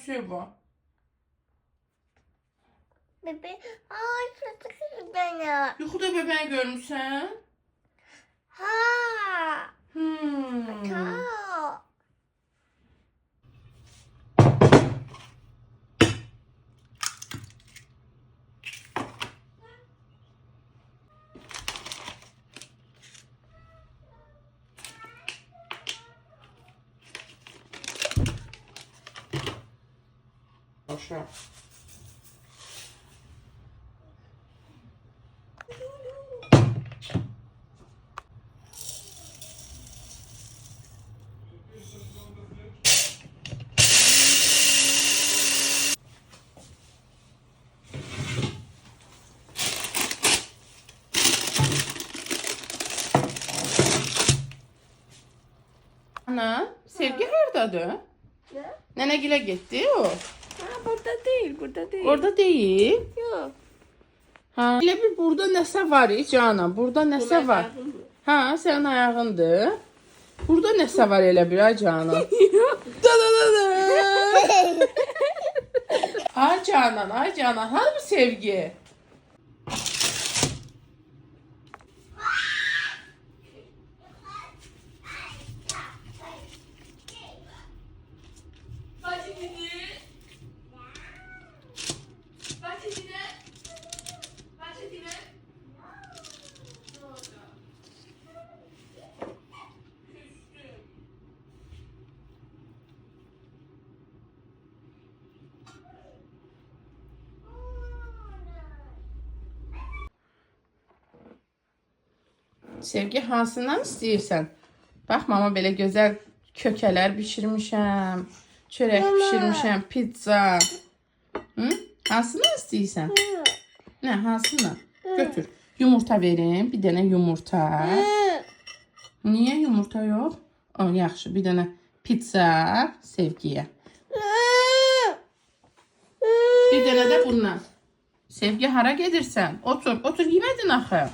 küsüyor bu. Bebe, ay çocuk beni. Yuxuda bebeği görmüşsən? Ha. Hmm. Ha. Aşağı. Ana, Sevgi hardadır? Ne? Nenegile gitti o. Ha, burada değil, burada değil. Orada değil. Yok. Ha. Elə bir burada nəsə var canım. Burada nəsə var. Ha, sənin ayağındır. Burada nəsə var elə bir ay canım. Da da da da. Ay canan, ay canan. Hanı bu Sevgi? Sevgi hansından istəyirsən? Bax, mama belə gözəl kökələr bişirmişəm. Çörək bişirmişəm, pizza. Hı? Hansından istəyirsən? Nə, hansından? Götür. Yumurta verim, bir dənə yumurta. Niyə yumurta yox? O, yaxşı, bir dənə pizza Sevgiyə. Bir dənə də bundan. Sevgi, hara gedirsən? Otur, otur, yemədin axı.